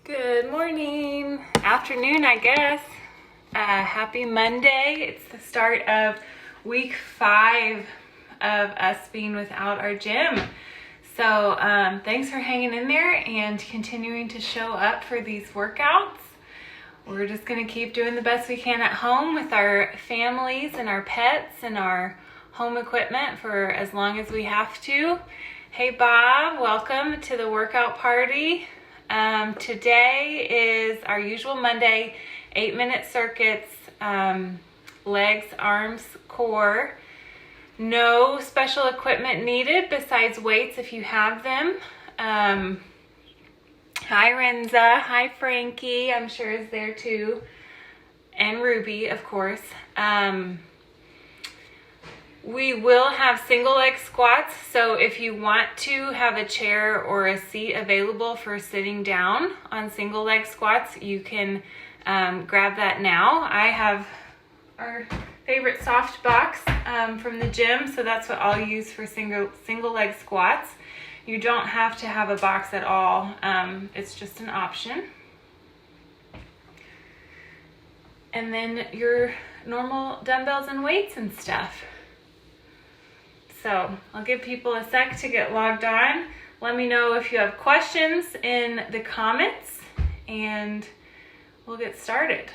Good morning, afternoon, I guess. Happy Monday. It's the start of week 5 of us being without our gym. So thanks for hanging in there and continuing to show up for these workouts. We're just going to keep doing the best we can at home with our families and our pets and our home equipment for as long as we have to. Hey Bob, welcome to the workout party. Today is our usual Monday 8-minute circuits, legs, arms, core. No special equipment needed besides weights if you have them. Hi Renza, hi Frankie, I'm sure is there too. And Ruby, of course. We will have single leg squats, so if you want to have a chair or a seat available for sitting down on single leg squats, you can grab that now. I have our favorite soft box from the gym, so that's what I'll use for single leg squats. You don't have to have a box at all, it's just an option. And then your normal dumbbells and weights and stuff. So I'll give people a sec to get logged on. Let me know if you have questions in the comments and we'll get started.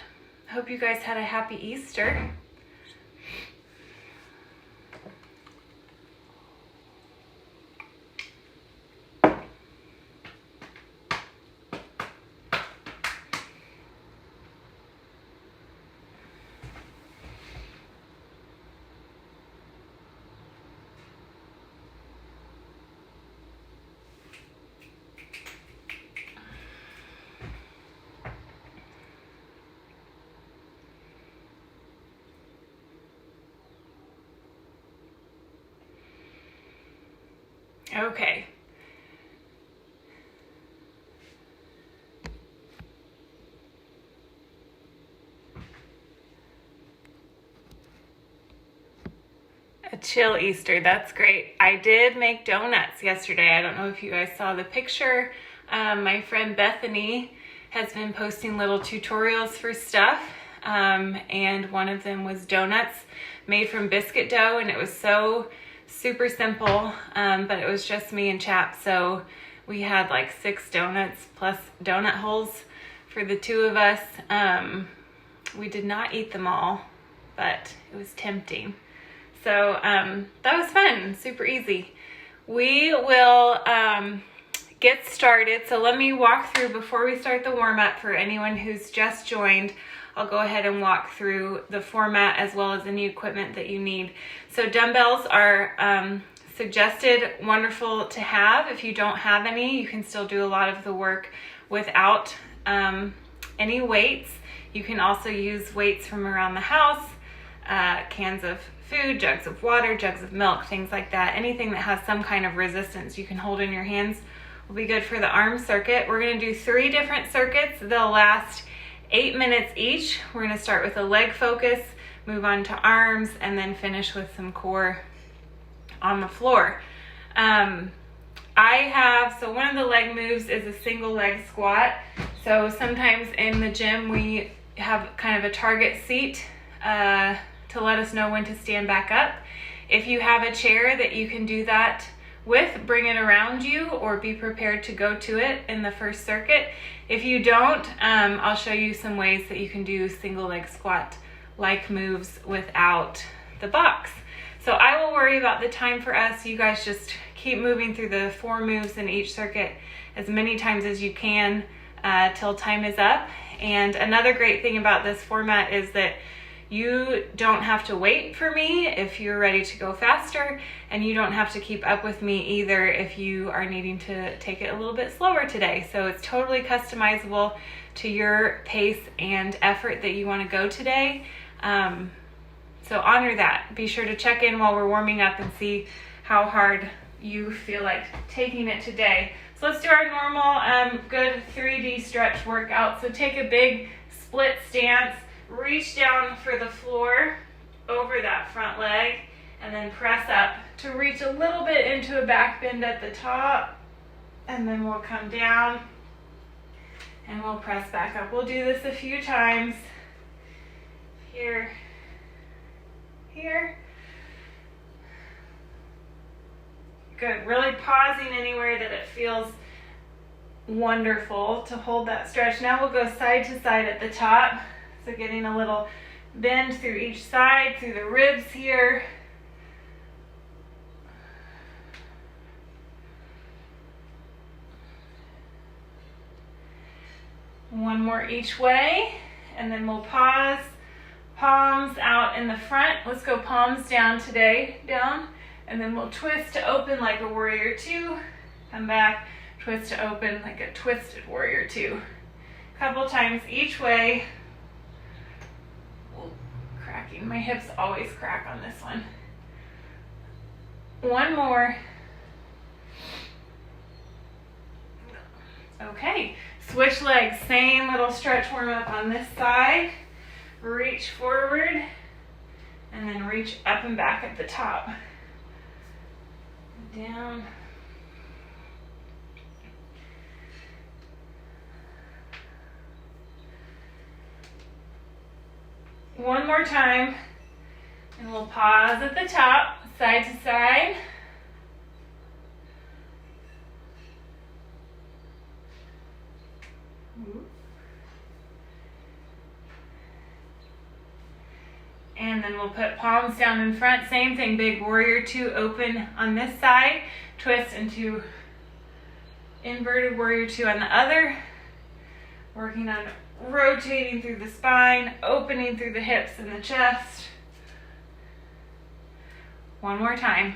Hope you guys had a happy Easter. Okay. A chill Easter, that's great. I did make donuts yesterday. I don't know if you guys saw the picture. My friend Bethany has been posting little tutorials for stuff, and one of them was donuts made from biscuit dough, and it was so super simple, but it was just me and Chap, so we had like 6 donuts plus donut holes for the 2 of us. We did not eat them all, but it was tempting. So that was fun, super easy. We will get started. So let me walk through before we start the warm-up for anyone who's just joined. I'll go ahead and walk through the format as well as any equipment that you need. So dumbbells are suggested, wonderful to have. If you don't have any, you can still do a lot of the work without any weights. You can also use weights from around the house, cans of food, jugs of water, jugs of milk, things like that. Anything that has some kind of resistance you can hold in your hands will be good for the arm circuit. We're going to do 3 different circuits. They'll last 8 minutes each. We're going to start with a leg focus, move on to arms, and then finish with some core on the floor. So one of the leg moves is a single leg squat. So sometimes in the gym we have kind of a target seat to let us know when to stand back up. If you have a chair that you can do that with, bring it around you or be prepared to go to it in the first circuit. If you don't, I'll show you some ways that you can do single leg squat like moves without the box. So I will worry about the time for us. You guys just keep moving through the 4 moves in each circuit as many times as you can till time is up. And another great thing about this format is that you don't have to wait for me if you're ready to go faster, and you don't have to keep up with me either if you are needing to take it a little bit slower today. So it's totally customizable to your pace and effort that you want to go today. So honor that. Be sure to check in while we're warming up and see how hard you feel like taking it today. So let's do our normal good 3D stretch workout. So take a big split stance. Reach down for the floor over that front leg and then press up to reach a little bit into a back bend at the top, and then we'll come down And we'll press back up. We'll do this a few times. Here, here. Good, really pausing anywhere that it feels wonderful to hold that stretch. Now we'll go side to side at the top. So getting a little bend through each side, through the ribs here. One more each way, and then we'll pause. Palms out in the front. Let's go palms down today, down. And then we'll twist to open like a warrior two. Come back, twist to open like a twisted warrior two. A couple times each way. Ooh, cracking. My hips always crack on this one. One more. Okay, switch legs. Same little stretch warm up on this side. Reach forward and then reach up and back at the top. Down. One more time, and we'll pause at the top, side to side. And then we'll put palms down in front. Same thing, big warrior two, open on this side, twist into inverted warrior two on the other. Working on rotating through the spine, opening through the hips and the chest. One more time.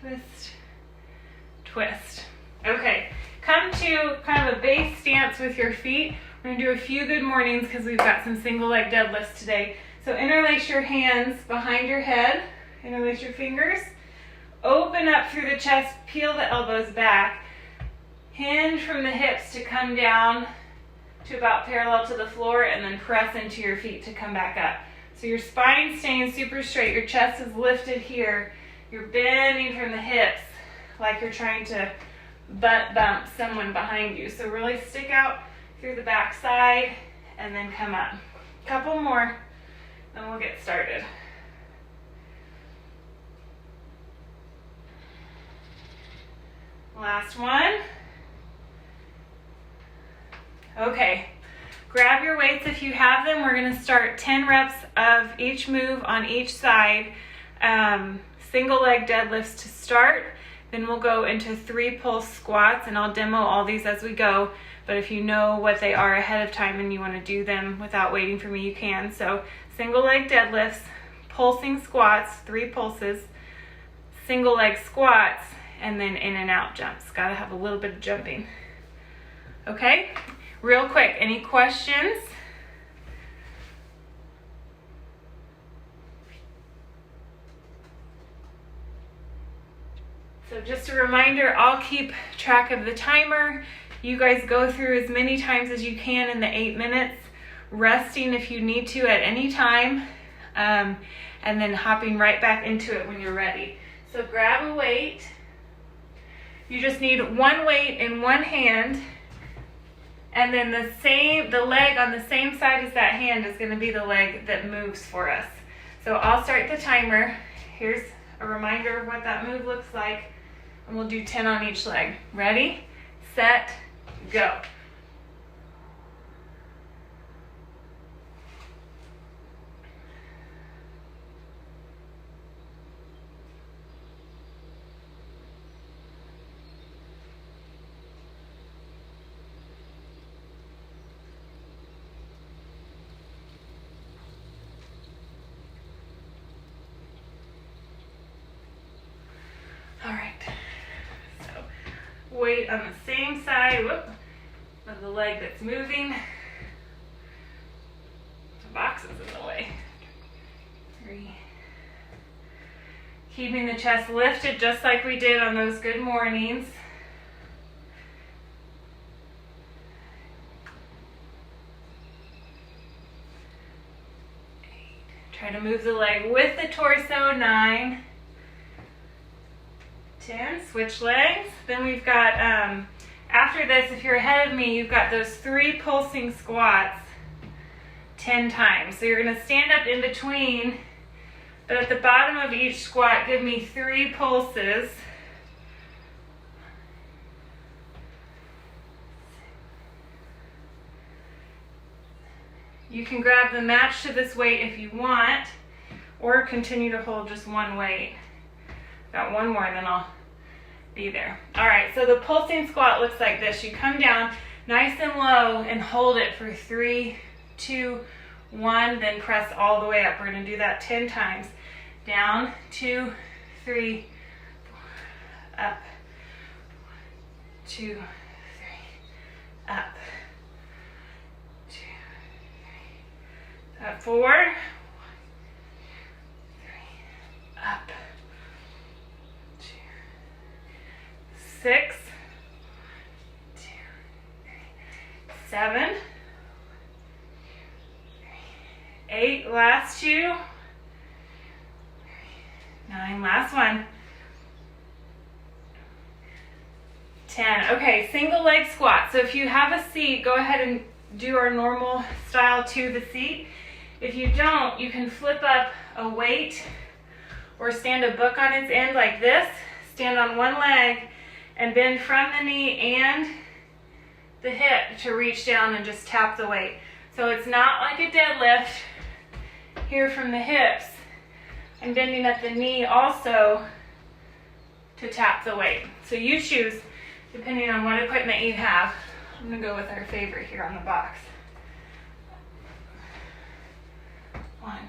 Twist, twist. Okay, come to kind of a base stance with your feet. We're gonna do a few good mornings because we've got some single leg deadlifts today. So interlace your hands behind your head, interlace your fingers, open up through the chest, peel the elbows back, hinge from the hips to come down to about parallel to the floor, and then press into your feet to come back up. So your spine's staying super straight, your chest is lifted here, you're bending from the hips like you're trying to butt bump someone behind you. So really stick out through the back side and then come up. Couple more. Then we'll get started. Last one. Okay, grab your weights if you have them. We're gonna start 10 reps of each move on each side. Single leg deadlifts to start. Then we'll go into 3 pulse squats, and I'll demo all these as we go. But if you know what they are ahead of time and you want to do them without waiting for me, you can. So single leg deadlifts, pulsing squats, 3 pulses, single leg squats, and then in and out jumps. Got to have a little bit of jumping. Okay, real quick, any questions? So just a reminder, I'll keep track of the timer. You guys go through as many times as you can in the 8 minutes, resting if you need to at any time, and then hopping right back into it when you're ready. So grab a weight. You just need one weight in one hand, and then the leg on the same side as that hand is going to be the leg that moves for us. So I'll start the timer. Here's a reminder of what that move looks like, and we'll do 10 on each leg. Ready, set, go. All right, so weight on the same side, of the leg that's moving. The box is in the way. 3. Keeping the chest lifted just like we did on those good mornings. 8. Try to move the leg with the torso. 9. 10, switch legs. Then we've got, after after this, if you're ahead of me, you've got those 3 pulsing squats 10 times. So you're gonna stand up in between, but at the bottom of each squat, give me 3 pulses. You can grab the match to this weight if you want, or continue to hold just one weight. Got one more, and then I'll be there. All right, so the pulsing squat looks like this. You come down nice and low and hold it for 3, 2, 1, then press all the way up. We're gonna do that 10 times. Down, 2, 3, 4, up, 2, 3, up, 2, 3, up, 4, 3, up, 2, 6, 2, 3, 7, 8, last 2, 9, last one, 10. Okay, single leg squat. So if you have a seat, go ahead and do our normal style to the seat. If you don't, you can flip up a weight or stand a book on its end like this, stand on one leg and bend from the knee and the hip to reach down and just tap the weight. So it's not like a deadlift here from the hips. I'm bending at the knee also to tap the weight. So you choose, depending on what equipment you have. I'm gonna go with our favorite here on the box. 1,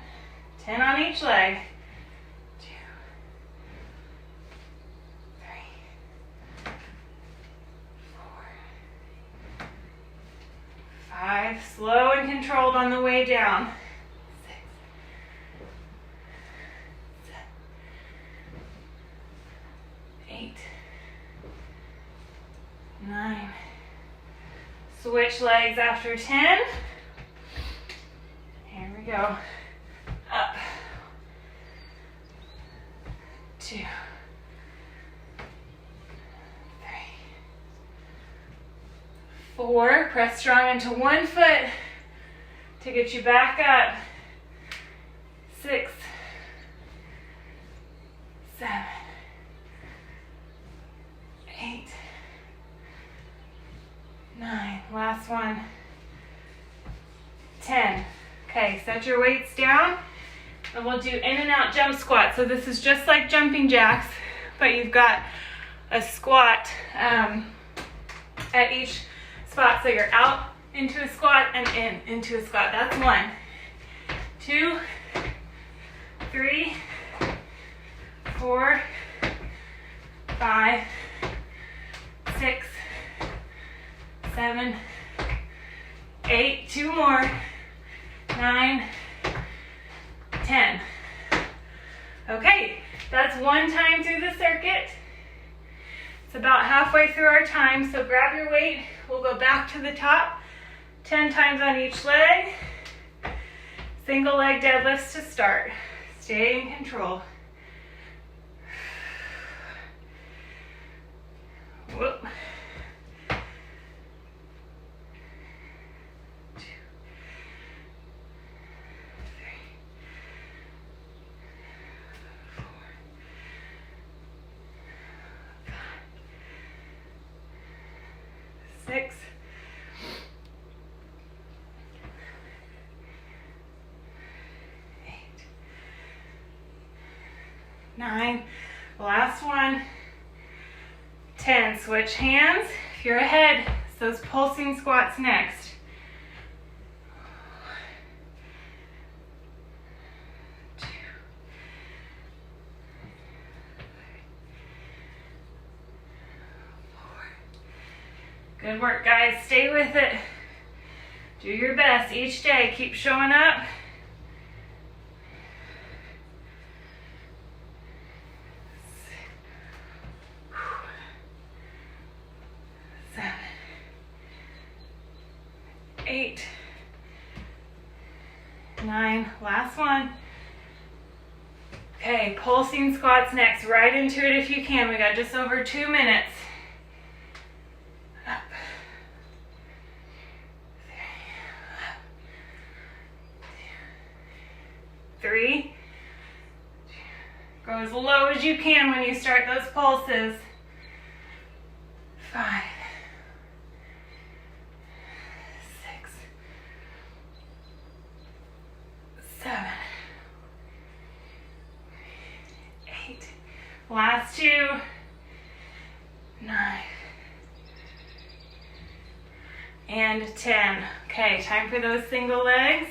10 on each leg. 2, 3, 4, 5. Slow and controlled on the way down. 6, 7, 8, 9. Switch legs after 10. Here we go. Up. 2, 3, 4. Press strong into one foot to get you back up. 6, 7, 8, 9. Last one. 10. Okay, set your weights down and we'll do in and out jump squat. So this is just like jumping jacks, but you've got a squat at each spot. So you're out into a squat and in into a squat. That's 1, 2, 3, 4, 5, 6, 7, 8, 2 more, 9, 10. Okay, that's 1 time through the circuit. It's about halfway through our time, so grab your weight. We'll go back to the top, 10 times on each leg. Single leg deadlifts to start. Stay in control. Whoop. 2, 3, 4, 5, 6, 8, 9. Last one. 10. Switch hands. If you're ahead, it's those pulsing squats next. 2, 4. Good work, guys. Stay with it. Do your best each day. Keep showing up. 7, 8, 9. Last one. Okay, pulsing squats next. Right into it if you can. We got just over 2 minutes. Up. 3. Go as low as you can when you start those pulses. 5, 6, 7, 8. Last 2. 9. And 10. Okay, time for those single legs.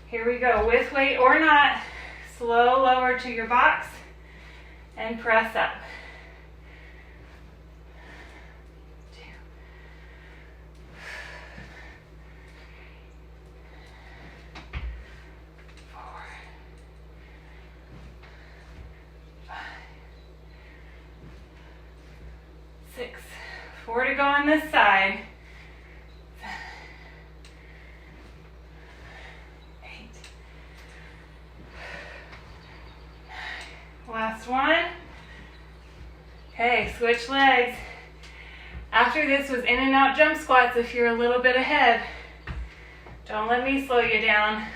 Here we go, with weight or not. Slow lower to your box and press up. 2. 4. 5. 6. 4 to go on this side. 7. 8. 9. Last one. Okay, switch legs. After this was in and out jump squats if you're a little bit ahead. Don't let me slow you down.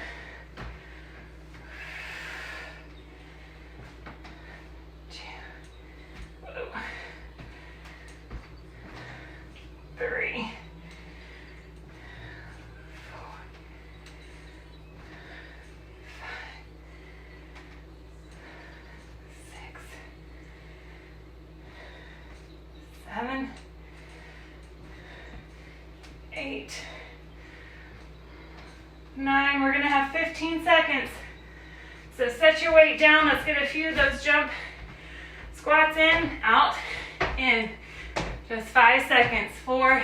3, 4, 5, 6, 7, 8, 9. We're going to have 15 seconds. So set your weight down. Let's get a few of those jump squats in, out, in. Just 5 seconds. 4,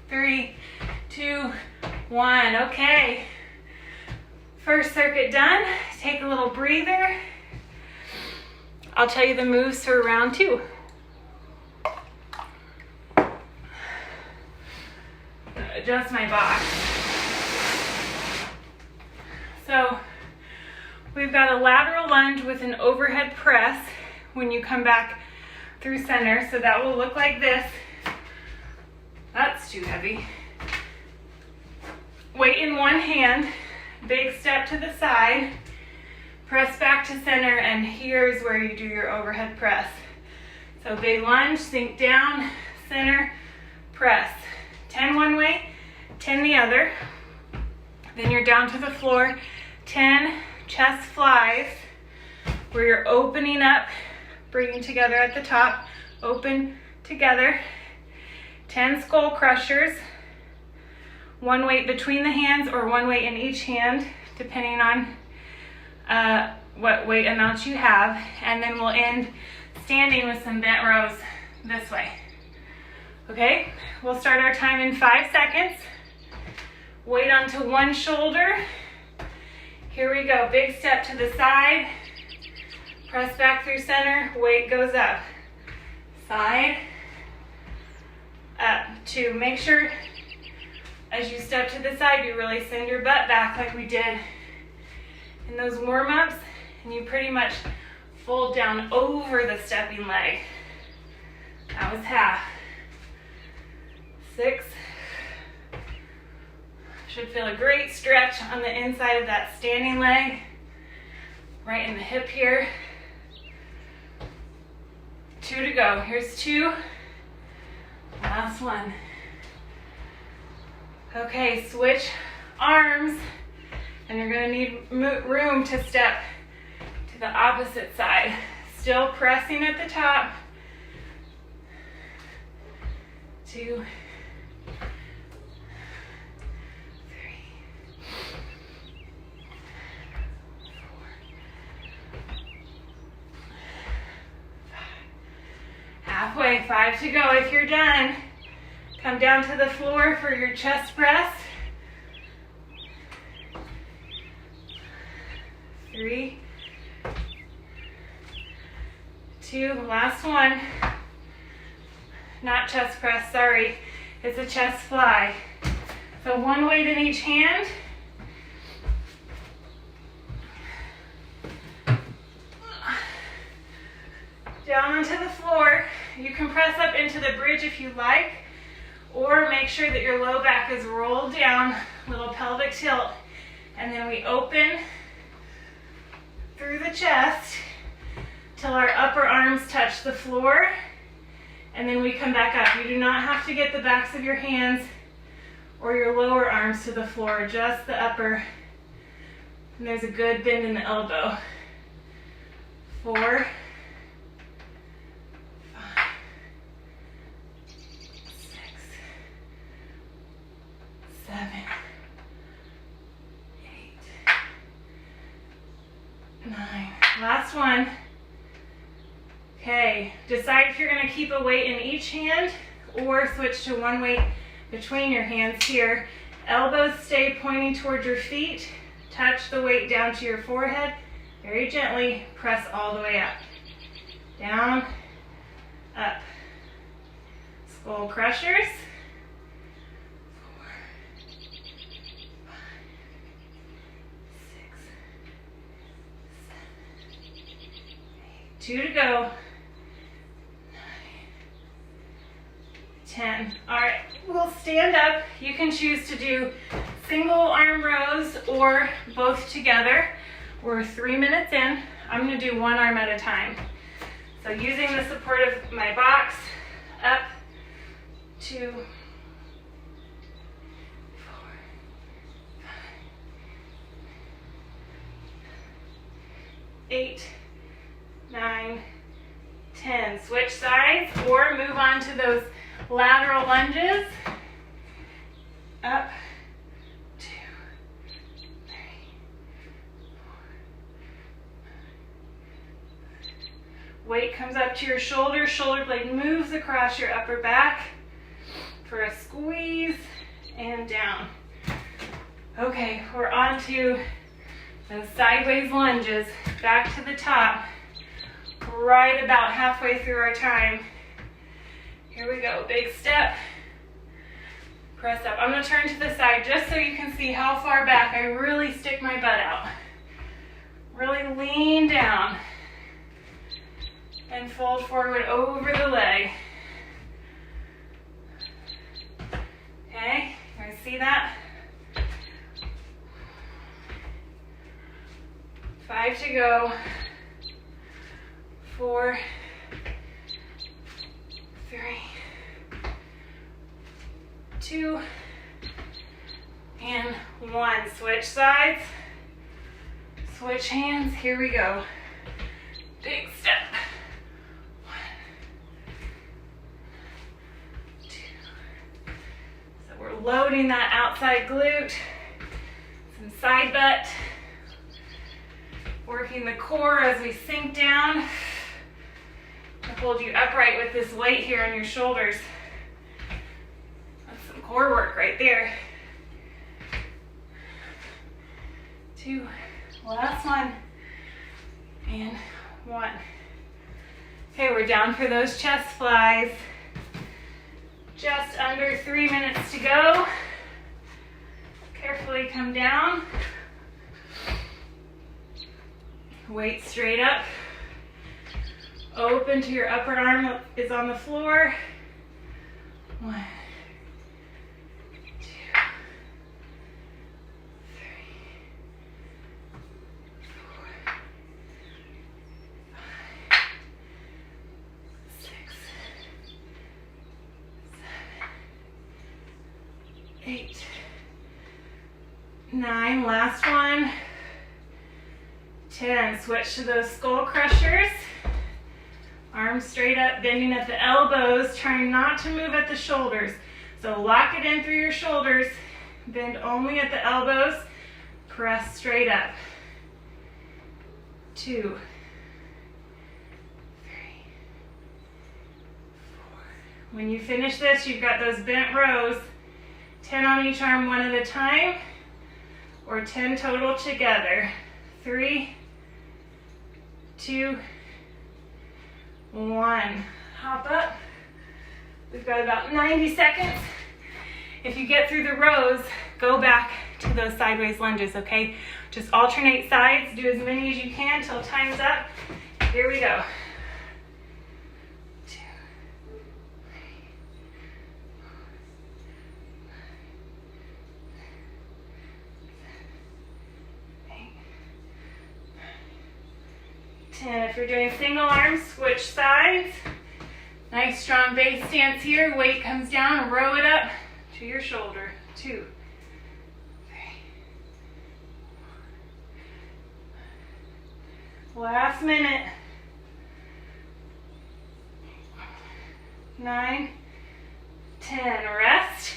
3, 2, 1. Okay. First circuit done. Take a little breather. I'll tell you the moves for round 2. Adjust my box. So we've got a lateral lunge with an overhead press when you come back through center. So that will look like this. That's too heavy. Weight in one hand, big step to the side, press back to center, and here's where you do your overhead press. So big lunge, sink down, center, press. 10 one way, 10 the other. Then you're down to the floor. 10 chest flies, where you're opening up, bringing together at the top, open together. 10 skull crushers, one weight between the hands or one weight in each hand, depending on what weight amounts you have. And then we'll end standing with some bent rows this way. Okay, we'll start our time in 5 seconds. Weight onto one shoulder. Here we go, big step to the side. Press back through center, weight goes up. Side, up. 2. Make sure as you step to the side, you really send your butt back like we did in those warm-ups, and you pretty much fold down over the stepping leg. That was half. 6. Should feel a great stretch on the inside of that standing leg, right in the hip here. 2 to go. Here's 2. Last one. Okay, switch arms, and you're going to need room to step to the opposite side. Still pressing at the top. 2, 3, 4, 5. Halfway, 5 to go. If you're done, come down to the floor for your chest press. 3, 2, last one. Not chest press, sorry. It's a chest fly. So one weight in each hand. Down onto the floor. You can press up into the bridge if you like, or make sure that your low back is rolled down, little pelvic tilt. And then we open through the chest till our upper arms touch the floor, and then we come back up. You do not have to get the backs of your hands or your lower arms to the floor, just the upper. And there's a good bend in the elbow. 4, 5, 6, 7, 8, 9. Last one. Okay, decide if you're going to keep a weight in each hand or switch to one weight between your hands here. Elbows stay pointing towards your feet. Touch the weight down to your forehead. Very gently press all the way up. Down, up. Skull crushers. 4, 5, 6, 7, 8. 2 to go. 9, 10. All right, we'll stand up. You can choose to do single arm rows or both together. We're 3 minutes in. I'm going to do one arm at a time. So using the support of my box, up, 2, 4, 5, 8, 9, 10. Switch sides or move on to those lateral lunges. Up, 2, 3, 4. Weight comes up to your shoulders. Shoulder blade moves across your upper back for a squeeze and down. Okay, we're on to those sideways lunges. Back to the top. Right about halfway through our time. Here we go. Big step. Press up. I'm going to turn to the side just so you can see how far back I really stick my butt out. Really lean down. And fold forward over the leg. Okay, you guys see that? 5 to go. 4, 3, 2, and 1. Switch sides. Switch hands. Here we go. Big step. 1, 2. So we're loading that outside glute, some side butt, working the core as we sink down. I hold you upright with this weight here on your shoulders. That's some core work right there. 2, last one, and 1. Okay, we're down for those chest flies. Just under 3 minutes to go. Carefully come down. Weight straight up. Open to your upper arm is on the floor. 1, 2, 3, 4, 5, 6, 7, 8, 9. Last one. 10. Switch to those skull crushers. Arms straight up, bending at the elbows, trying not to move at the shoulders. So lock it in through your shoulders, bend only at the elbows, press straight up. 2, 3, 4. When you finish this, you've got those bent rows, 10 on each arm, one at a time, or 10 total together. 3, 2, 1. Hop up. We've got about 90 seconds. If you get through the rows, go back to those sideways lunges, okay? Just alternate sides. Do as many as you can till time's up. Here we go. 2, 3, 4, 5, 6, 7, 8, 9, 10. 10. If you're doing single arms, switch sides. Nice strong base stance here. Weight comes down, row it up to your shoulder. 2, 3. Last minute. 9, 10. Rest.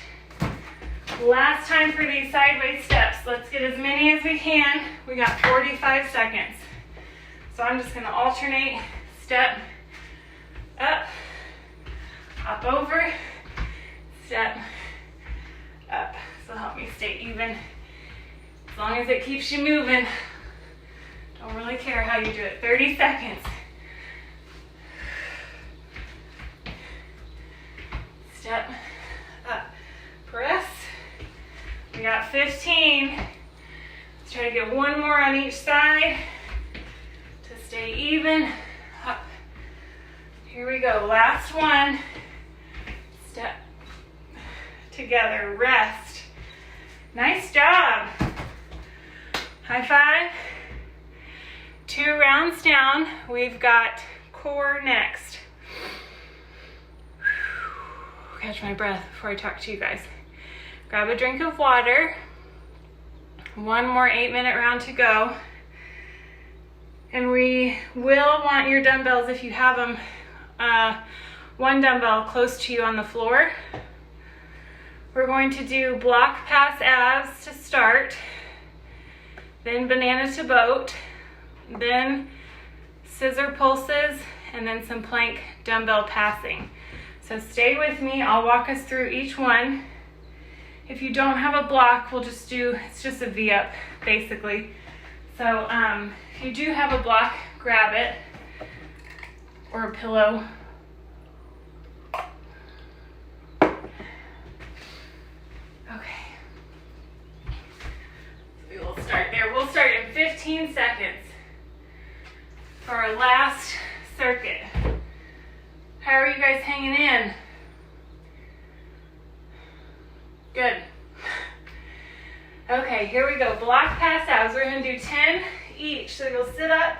Last time for these sideways steps. Let's get as many as we can. We got 45 seconds. So I'm just gonna alternate, step, up, hop over, step, up. So help me stay even. As long as it keeps you moving. Don't really care how you do it. 30 seconds. Step, up, press. We got 15. Let's try to get one more on each side to stay even. Up. Here we go. Last one. Step. Together. Rest. Nice job. High five. 2 rounds down. We've got core next. Catch my breath before I talk to you guys. Grab a drink of water. One more 8-minute round to go. And we will want your dumbbells, if you have them, one dumbbell close to you on the floor. We're going to do block pass abs to start, then banana to boat, then scissor pulses, and then some plank dumbbell passing. So stay with me, I'll walk us through each one. If you don't have a block, we'll just do, it's just a V-up, basically. So if you do have a block, grab it, or a pillow. Okay. So we will start there. We'll start in 15 seconds for our last circuit. How are you guys hanging in? Good. Okay, here we go. Block pass abs. We're going to do 10 each. So you'll sit up,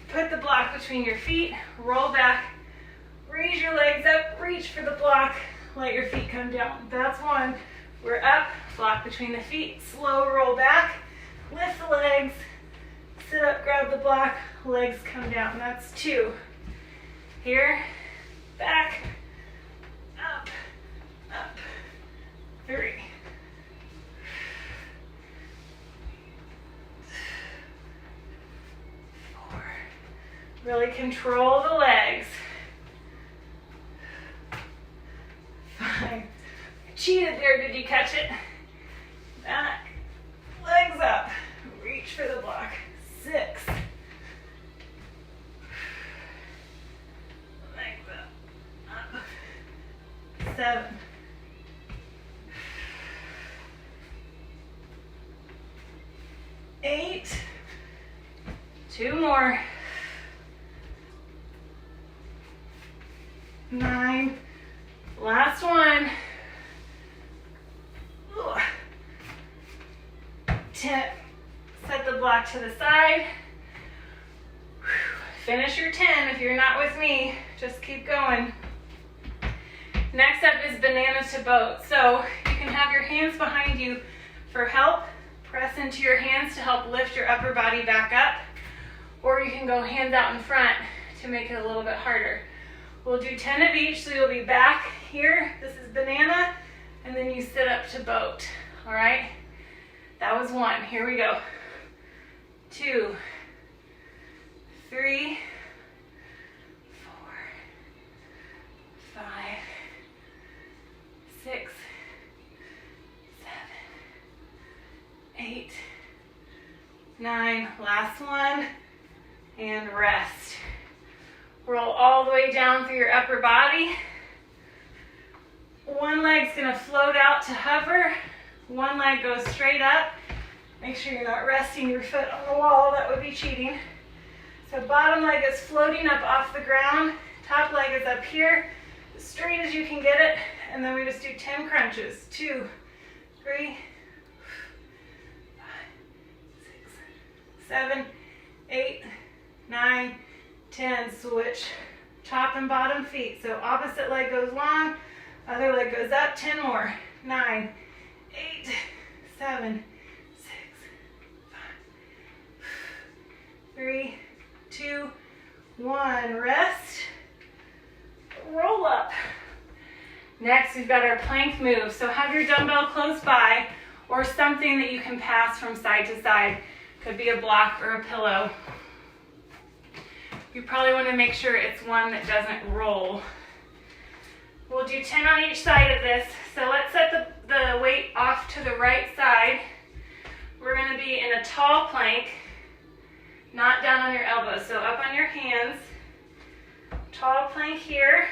put the block between your feet, roll back, raise your legs up, reach for the block, let your feet come down. That's 1. We're up, block between the feet, slow roll back, lift the legs, sit up, grab the block, legs come down. That's 2. Here, back, up, up. 3. 4. Really control the legs. 5. I cheated there, did you catch it? Back, legs up, reach for the block. 6. Legs up. 7. 8. 2 more. 9. Last one. 10. Set the block to the side. Finish your 10. If you're not with me, just keep going. Next up is banana to boat. So you can have your hands behind you for help. Press into your hands to help lift your upper body back up. Or you can go hands out in front to make it a little bit harder. We'll do 10 of each, so you'll be back here. This is banana, and then you sit up to boat. All right? That was 1. Here we go. 2, 3, 4, 5, 6, 7, 8, 9. Last one. And rest. Roll all the way down through your upper body. One leg's gonna float out to hover. One leg goes straight up. Make sure you're not resting your foot on the wall, that would be cheating. So bottom leg is floating up off the ground. Top leg is up here, as straight as you can get it. And then we just do 10 crunches. 2, 3, 5, 6, 7, 8, 9, 10, switch top and bottom feet. So opposite leg goes long, other leg goes up, 10 more. 9, 8, 7, 6, 5, 3, 2, 1. Rest, roll up. Next, we've got our plank move. So have your dumbbell close by or something that you can pass from side to side. Could be a block or a pillow. You probably want to make sure it's one that doesn't roll. We'll do 10 on each side of this. So let's set the weight off to the right side. We're going to be in a tall plank, not down on your elbows. So up on your hands, tall plank here.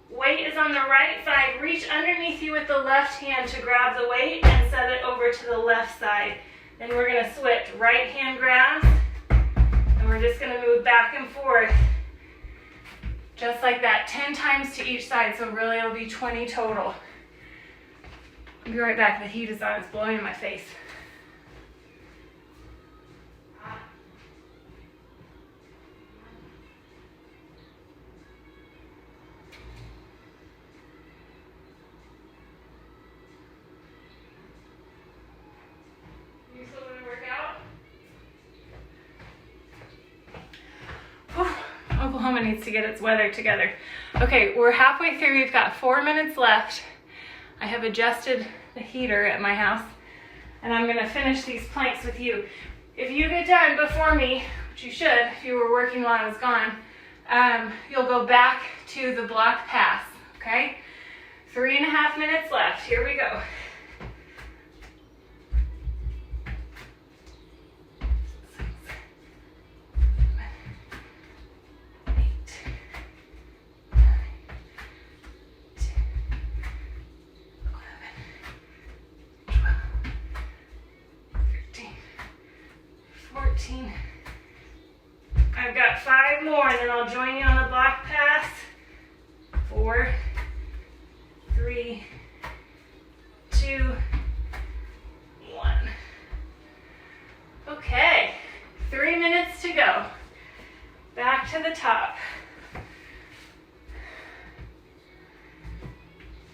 Weight is on the right side. Reach underneath you with the left hand to grab the weight and set it over to the left side. Then we're going to switch. Right hand grabs, and we're just going to move back and forth. Just like that, 10 times to each side, so really it'll be 20 total. I'll be right back. The heat is on. It's blowing in my face. Oklahoma needs to get its weather together. Okay, we're halfway through. We've got 4 minutes left. I have adjusted the heater at my house, and I'm going to finish these planks with you. If you get done before me, which you should if you were working while I was gone, you'll go back to the block pass, okay? 3.5 minutes left. Here we go. 14. I've got 5 more, and then I'll join you on the block pass. 4, 3, 2, 1. Okay, 3 minutes to go. Back to the top.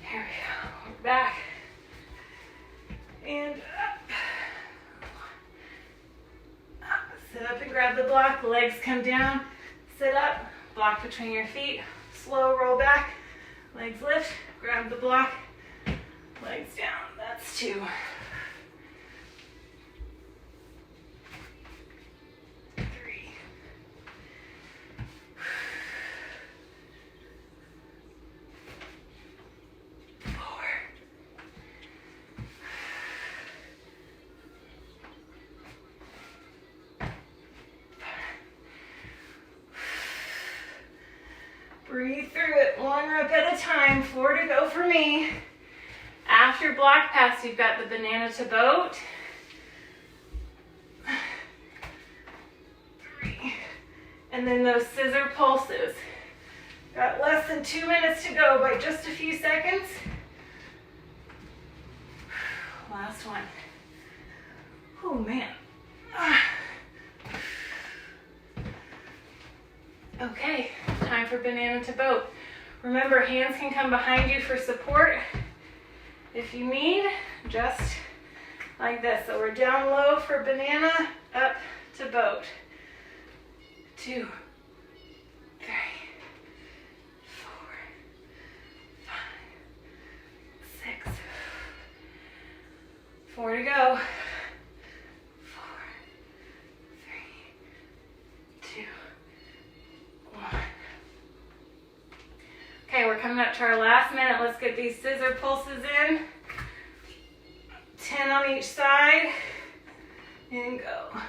There we go. We're back. And up. Sit up and grab the block, legs come down, sit up, block between your feet, slow roll back, legs lift, grab the block, legs down. That's 2. 3. 4. Breathe through it, 1 rep at a time, 4 to go for me. After block pass, you've got the banana to boat. 3. And then those scissor pulses. Got less than 2 minutes to go by just a few seconds. Last one. Oh man. Okay, time for banana to boat. Remember, hands can come behind you for support if you need, just like this. So we're down low for banana, up to boat. 2, 3, 4, 5, 6. 4 to go. 4, 3, 2, 1. Okay, we're coming up to our last minute. Let's get these scissor pulses in. 10 on each side. And go. 2,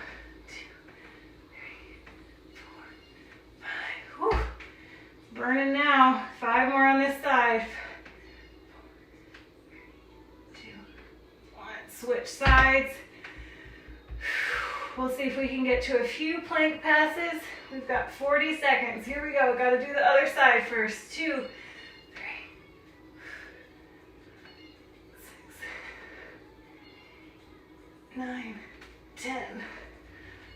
3, 4, 5. Whew. Burning now. 5 more on this side. 4, 3, 2, 1. Switch sides. We'll see if we can get to a few plank passes. We've got 40 seconds. Here we go. Got to do the other side first. 2, 3, 6, 9, 10.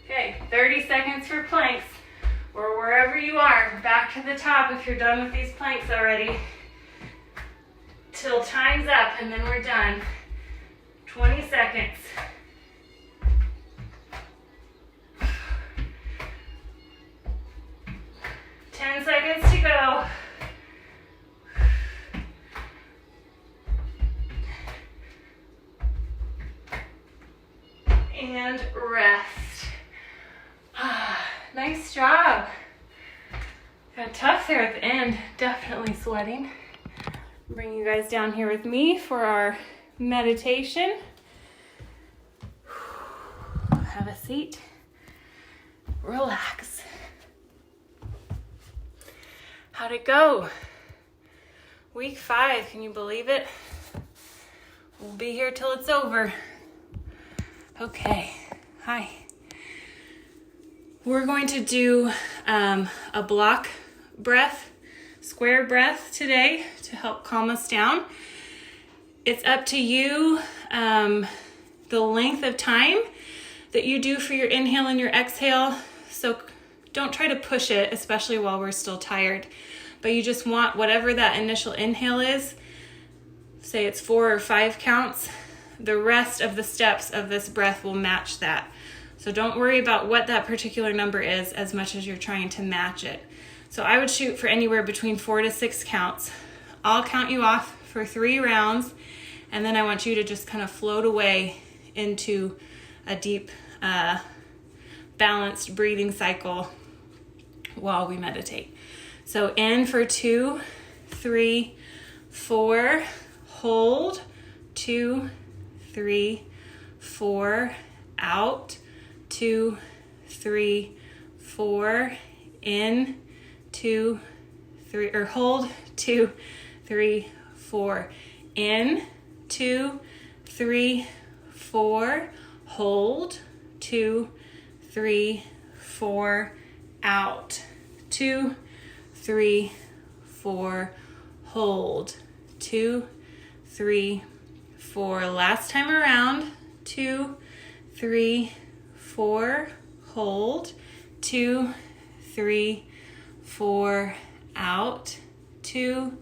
Okay, 30 seconds for planks. or wherever you are, back to the top if you're done with these planks already. Till time's up and then we're done. 20 seconds. Seconds to go. And rest. Nice job. Got tough there at the end. Definitely sweating. Bring you guys down here with me for our meditation. Have a seat. Relax. How'd it go? Week 5, can you believe it? We'll be here till it's over. Okay, hi. We're going to do a block breath, square breath today to help calm us down. It's up to you, the length of time that you do for your inhale and your exhale. So don't try to push it, especially while we're still tired. But you just want whatever that initial inhale is, say it's 4 or 5 counts, the rest of the steps of this breath will match that. So don't worry about what that particular number is as much as you're trying to match it. So I would shoot for anywhere between 4 to 6 counts. I'll count you off for 3 rounds, and then I want you to just kind of float away into a deep, balanced breathing cycle while we meditate. So in for 2, 3, 4, hold, 2, 3, 4, out, 2, 3, 4, in, 2, 3, or hold, 2, 3, 4, in, 2, 3, 4, hold, 2, 3, 4, out, 2, 3, 4, hold, 2, 3, 4, last time around, 2, 3, 4, hold, 2, 3, 4, out, 2,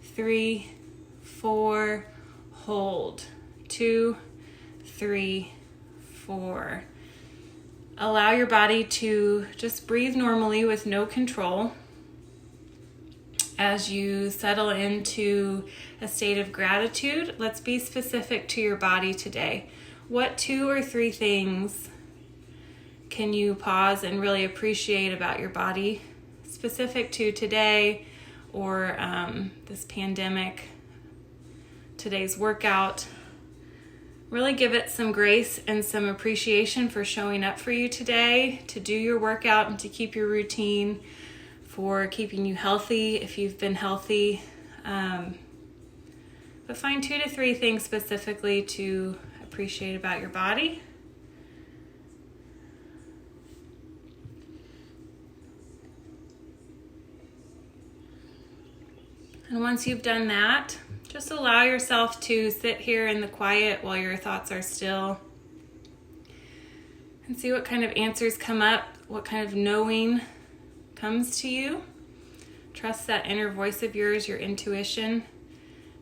3, 4, hold, 2, 3, 4. Allow your body to just breathe normally with no control as you settle into a state of gratitude. Let's be specific to your body today. What 2 or 3 things can you pause and really appreciate about your body, specific to today or this pandemic, today's workout? Really give it some grace and some appreciation for showing up for you today, to do your workout and to keep your routine, for keeping you healthy if you've been healthy. But find 2 to 3 things specifically to appreciate about your body. And once you've done that, just allow yourself to sit here in the quiet while your thoughts are still and see what kind of answers come up, what kind of knowing comes to you. Trust that inner voice of yours, your intuition.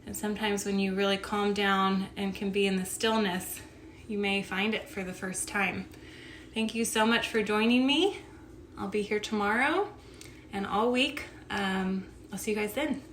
And sometimes when you really calm down and can be in the stillness, you may find it for the first time. Thank you so much for joining me. I'll be here tomorrow and all week. I'll see you guys then.